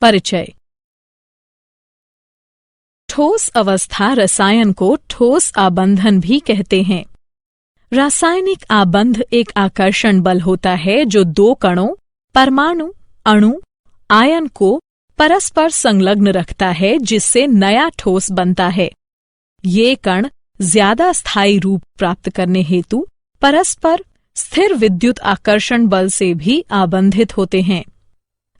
परिचय। ठोस अवस्था रसायन को ठोस आबंधन भी कहते हैं। रासायनिक आबंध एक आकर्षण बल होता है जो दो कणों, परमाणु, अणु, आयन को परस्पर संलग्न रखता है, जिससे नया ठोस बनता है। ये कण ज्यादा स्थायी रूप प्राप्त करने हेतु परस्पर स्थिर विद्युत आकर्षण बल से भी आबंधित होते हैं।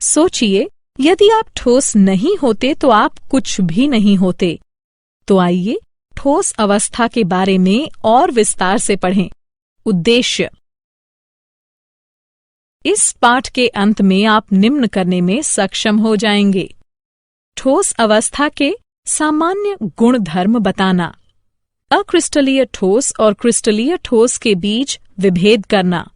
सोचिए, यदि आप ठोस नहीं होते तो आप कुछ भी नहीं होते। तो आइए ठोस अवस्था के बारे में और विस्तार से पढ़ें। उद्देश्य। इस पाठ के अंत में आप निम्न करने में सक्षम हो जाएंगे। ठोस अवस्था के सामान्य गुण धर्म बताना, अक्रिस्टलीय ठोस और क्रिस्टलीय ठोस के बीच विभेद करना,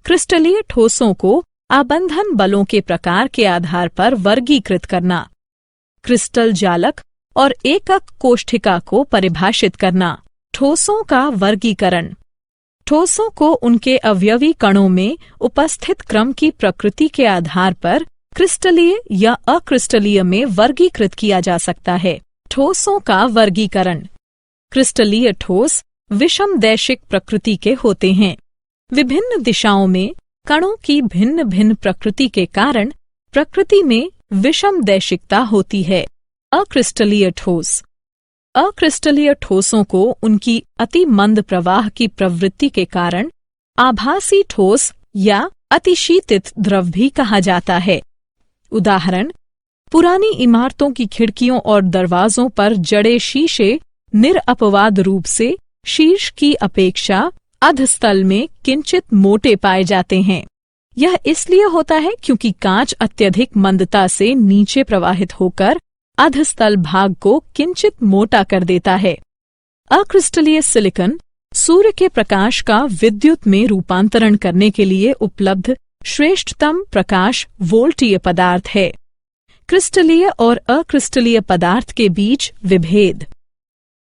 क्रिस्टलीय ठोसों को आबंधन बलों के प्रकार के आधार पर वर्गीकृत करना, क्रिस्टल जालक और एकक कोष्ठिका को परिभाषित करना, ठोसों का वर्गीकरण, ठोसों को उनके अवयवी कणों में उपस्थित क्रम की प्रकृति के आधार पर क्रिस्टलीय या अक्रिस्टलीय में वर्गीकृत किया जा सकता है। ठोसों का वर्गीकरण। क्रिस्टलीय ठोस विषमदैशिक प्रकृति के होते हैं। विभिन्न दिशाओं में कणों की भिन्न भिन्न प्रकृति के कारण प्रकृति में विषमदैशिकता होती है। अक्रिस्टलीय ठोस। अक्रिस्टलीय ठोसों को उनकी अति मंद प्रवाह की प्रवृत्ति के कारण आभासी ठोस या अतिशीतित द्रव भी कहा जाता है। उदाहरण, पुरानी इमारतों की खिड़कियों और दरवाजों पर जड़े शीशे निरअपवाद रूप से शीर्ष की अपेक्षा अधस्तल में किंचित मोटे पाए जाते हैं। यह इसलिए होता है क्योंकि कांच अत्यधिक मंदता से नीचे प्रवाहित होकर अधस्तल भाग को किंचित मोटा कर देता है। अक्रिस्टलीय सिलिकॉन सूर्य के प्रकाश का विद्युत में रूपांतरण करने के लिए उपलब्ध श्रेष्ठतम प्रकाश वोल्टीय पदार्थ है। क्रिस्टलीय और अक्रिस्टलीय पदार्थ के बीच विभेद।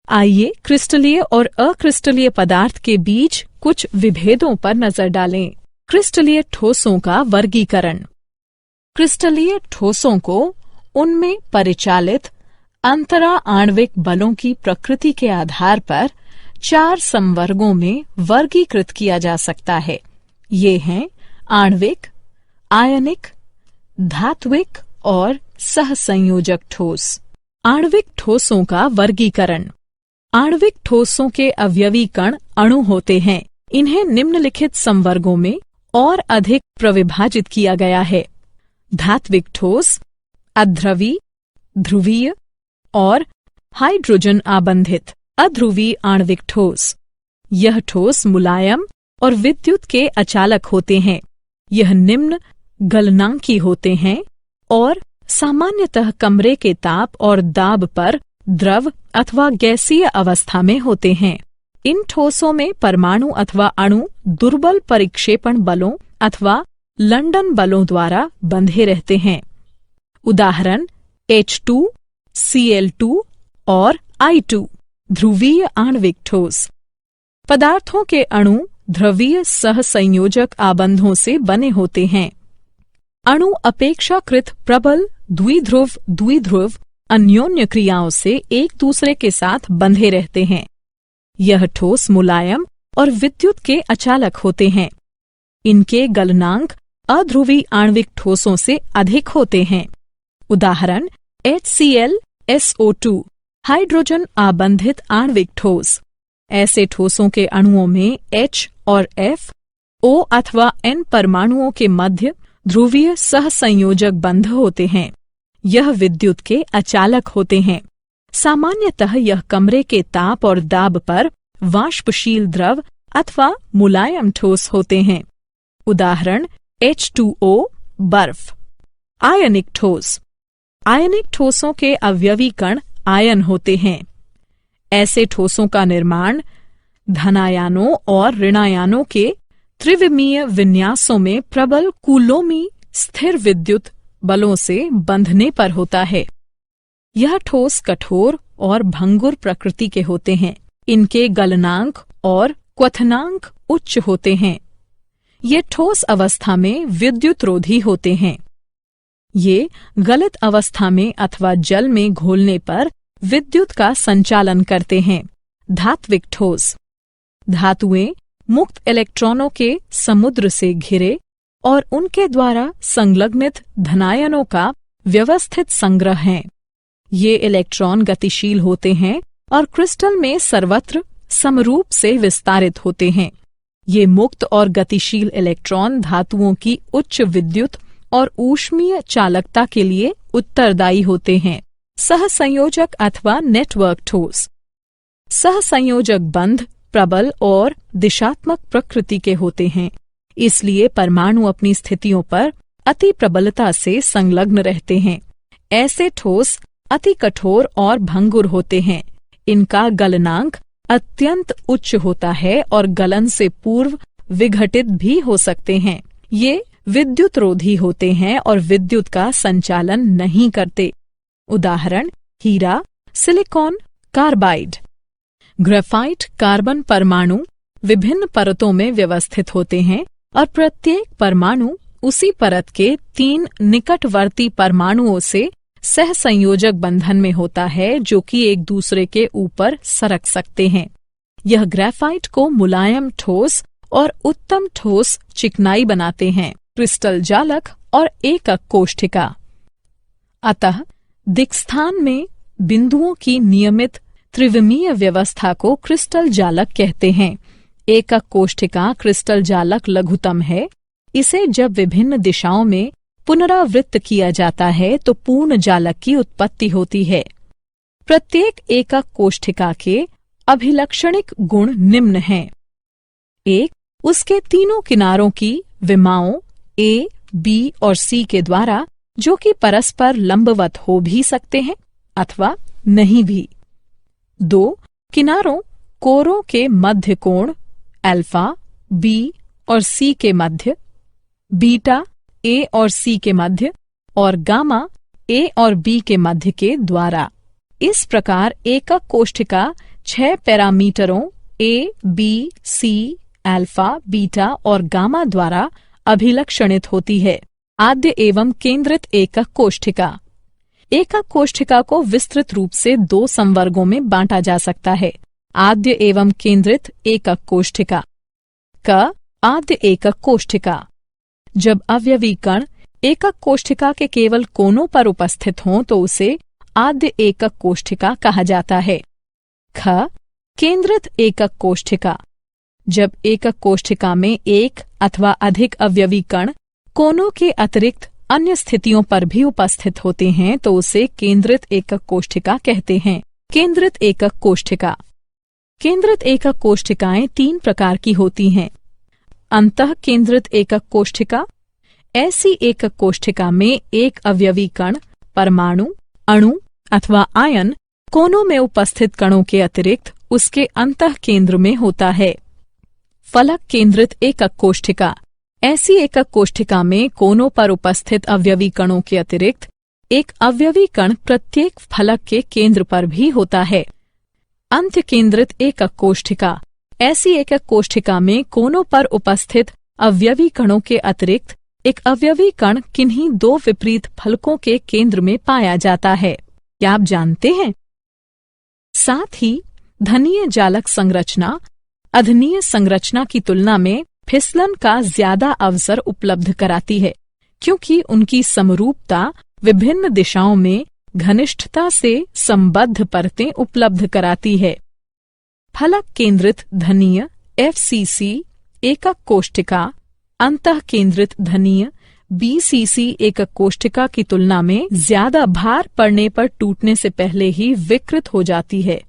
आइए क्रिस्टलीय और अक्रिस्टलीय पदार्थ के बीच कुछ विभेदों पर नजर डालें। क्रिस्टलीय ठोसों का वर्गीकरण। क्रिस्टलीय ठोसों को उनमें परिचालित अंतरा आणविक बलों की प्रकृति के आधार पर 4 संवर्गों में वर्गीकृत किया जा सकता है। ये हैं आणविक, आयनिक, धात्विक और सहसंयोजक ठोस। आणविक ठोसों का वर्गीकरण। आणविक ठोसों के अवयवी कण अणु होते हैं। इन्हें निम्नलिखित संवर्गों में और अधिक प्रविभाजित किया गया है। धात्विक ठोस, अध्रुवी, ध्रुवीय और हाइड्रोजन आबंधित। अध्रुवी आणविक ठोस। यह ठोस मुलायम और विद्युत के अचालक होते हैं। यह निम्न गलनांकी होते हैं और सामान्यतः कमरे के ताप और दाब पर द्रव अथवा गैसीय अवस्था में होते हैं। इन ठोसों में परमाणु अथवा अणु दुर्बल परिक्षेपण बलों अथवा लंदन बलों द्वारा बंधे रहते हैं। उदाहरण H2, Cl2 और I2। ध्रुवीय आणविक ठोस। पदार्थों के अणु ध्रुवीय सहसंयोजक आबंधों से बने होते हैं। अणु अपेक्षाकृत प्रबल द्विध्रुव अन्योन्य क्रियाओं से एक दूसरे के साथ बंधे रहते हैं। यह ठोस मुलायम और विद्युत के अचालक होते हैं। इनके गलनांक अध्रुवी आणविक ठोसों से अधिक होते हैं। उदाहरण HCl-SO2 हाइड्रोजन आबंधित आणविक ठोस। ऐसे ठोसों के अणुओं में H और F, O अथवा N परमाणुओं के मध्य ध्रुवीय सहसंयोजक बंध होते हैं। यह विद्युत के अचालक होते हैं। सामान्यतः यह कमरे के ताप और दाब पर वाष्पशील द्रव अथवा मुलायम ठोस होते हैं। उदाहरण H2O बर्फ। आयनिक ठोस। आयनिक ठोसों के अवयवी कण आयन होते हैं। ऐसे ठोसों का निर्माण धनायनों और ऋणायनों के त्रिविमीय विन्यासों में प्रबल कूलोमी स्थिर विद्युत बलों से बंधने पर होता है। यह ठोस कठोर और भंगुर प्रकृति के होते हैं। इनके गलनांक और क्वथनांक उच्च होते हैं। ये ठोस अवस्था में विद्युत रोधी होते हैं। ये गलित अवस्था में अथवा जल में घोलने पर विद्युत का संचालन करते हैं। धात्विक ठोस। धातुएं मुक्त इलेक्ट्रॉनों के समुद्र से घिरे और उनके द्वारा संलग्नित धनायनों का व्यवस्थित संग्रह हैं। ये इलेक्ट्रॉन गतिशील होते हैं और क्रिस्टल में सर्वत्र समरूप से विस्तारित होते हैं। ये मुक्त और गतिशील इलेक्ट्रॉन धातुओं की उच्च विद्युत और ऊष्मीय चालकता के लिए उत्तरदायी होते हैं। सहसंयोजक अथवा नेटवर्क ठोस। सहसंयोजक बंध प्रबल और दिशात्मक प्रकृति के होते हैं, इसलिए परमाणु अपनी स्थितियों पर अति प्रबलता से संलग्न रहते हैं। ऐसे ठोस अति कठोर और भंगुर होते हैं। इनका गलनांक अत्यंत उच्च होता है और गलन से पूर्व विघटित भी हो सकते हैं। ये विद्युत रोधी होते हैं और विद्युत का संचालन नहीं करते। उदाहरण हीरा, सिलिकॉन, कार्बाइड। ग्रेफाइट कार्बन परमाणु विभिन्न परतों में व्यवस्थित होते हैं और प्रत्येक परमाणु उसी परत के 3 निकटवर्ती परमाणुओं से सहसंयोजक बंधन में होता है, जो कि एक दूसरे के ऊपर सरक सकते हैं। यह ग्रेफाइट को मुलायम ठोस और उत्तम ठोस चिकनाई बनाते हैं। क्रिस्टल जालक और एकक कोष्ठिका। अतः दिक्स्थान में बिंदुओं की नियमित त्रिविमीय व्यवस्था को क्रिस्टल जालक कहते हैं। एकक कोष्ठिका क्रिस्टल जालक लघुतम है। इसे जब विभिन्न दिशाओं में पुनरावृत्त किया जाता है तो पूर्ण जालक की उत्पत्ति होती है। प्रत्येक एकक कोष्ठिका के अभिलक्षणिक गुण निम्न हैं। 1. उसके तीनों किनारों की विमाओं A, B और C के द्वारा, जो कि परस्पर लंबवत हो भी सकते हैं अथवा नहीं भी। 2. किनारों कोरों के मध्य कोण अल्फा, B और C के मध्य, बीटा A और C के मध्य और गामा A और B के मध्य के द्वारा। इस प्रकार एकक कोष्ठिका 6 पैरामीटरों A, B, C, alpha, beta और गामा द्वारा अभिलक्षणित होती है। आद्य एवं केंद्रित एकक कोष्ठिका। एकक कोष्ठिका को विस्तृत रूप से 2 संवर्गों में बांटा जा सकता है। आद्य एवं केंद्रित एकक कोष्ठिका। क. आद्य एकक कोष्ठिका। जब अवयवी कण एकक कोष्ठिका के केवल कोनों पर उपस्थित हों तो उसे आद्य एकक कोष्ठिका कहा जाता है। ख. केंद्रित एकक कोष्ठिका। जब एकक कोष्ठिका में एक अथवा अधिक अवयवी कण कोनों के अतिरिक्त अन्य स्थितियों पर भी उपस्थित होते हैं तो उसे केंद्रित एकक कोष्ठिका कहते हैं। केंद्रित एकक कोष्ठिका। केंद्रित एकक कोष्ठिकाएं 3 प्रकार की होती हैं। अंतः केंद्रित एकक कोष्ठिका। ऐसी एकक कोष्ठिका में एक अवयवी कण, परमाणु, अणु अथवा आयन कोनों में उपस्थित कणों के अतिरिक्त उसके अंतः केंद्र में होता है। फलक केंद्रित एकक कोष्ठिका। ऐसी एकक कोष्ठिका में कोनों पर उपस्थित अवयवी कणों के अतिरिक्त एक अवयवी कण प्रत्येक फलक के केंद्र पर भी होता है। अंत्य केंद्रित एकक कोष्ठिका। ऐसी एकक कोष्ठिका में कोनों पर उपस्थित अवयवी कणों के अतिरिक्त एक अवयवी कण किन्हीं 2 विपरीत फलकों के केंद्र में पाया जाता है। क्या आप जानते हैं? साथ ही धनीय जालक संरचना अधनीय संरचना की तुलना में फिसलन का ज्यादा अवसर उपलब्ध कराती है, क्योंकि उनकी समरूपता विभिन्न दिशाओं में घनिष्ठता से संबद्ध परतें उपलब्ध कराती है। फलक केंद्रित धनीय FCC एकक कोष्ठिका अंतः केंद्रित धनीय BCC एकक कोष्ठिका की तुलना में ज्यादा भार पड़ने पर टूटने से पहले ही विकृत हो जाती है।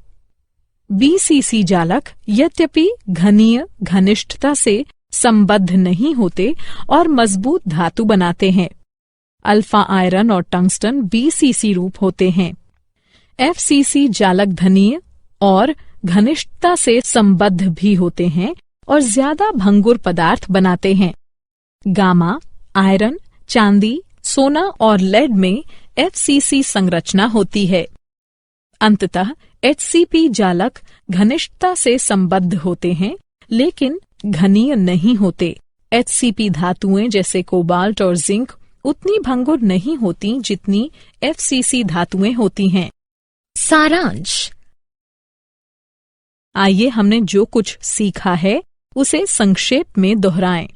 BCC जालक यद्यपि घनीय घनिष्ठता से संबद्ध नहीं होते और मजबूत धातु बनाते हैं। अल्फा आयरन और टंगस्टन BCC रूप होते हैं। FCC जालक धनीय और घनिष्ठता से संबद्ध भी होते हैं और ज्यादा भंगुर पदार्थ बनाते हैं। गामा, आयरन, चांदी, सोना और लेड में FCC संरचना होती है। अंततः HCP जालक घनिष्ठता से संबद्ध होते हैं लेकिन घनीय नहीं होते। HCP धातुएं जैसे कोबाल्ट और जिंक उतनी भंगुर नहीं होती जितनी FCC धातुएं होती हैं। सारांश। आइए हमने जो कुछ सीखा है उसे संक्षेप में दोहराएं।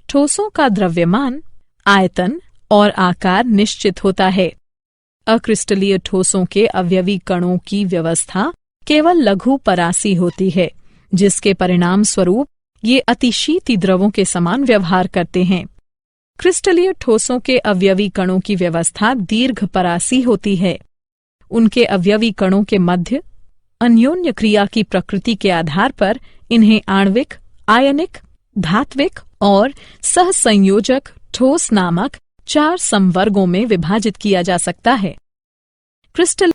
ठोसों का द्रव्यमान, आयतन और आकार निश्चित होता है। अक्रिस्टलीय ठोसों के अवयवी कणों की व्यवस्था केवल लघु परासी होती है, जिसके परिणाम स्वरूप ये अतिशीती द्रवों के समान व्यवहार करते हैं। क्रिस्टलीय ठोसों के अवयवी कणों की व्यवस्था दीर्घ परासी होती है। उनके अवयवी कणों के मध्य अन्योन्य क्रिया की प्रकृति के आधार पर इन्हें आणविक, आयनिक, धात्विक और सहसंयोजक ठोस नामक 4 संवर्गों में विभाजित किया जा सकता है। क्रिस्टल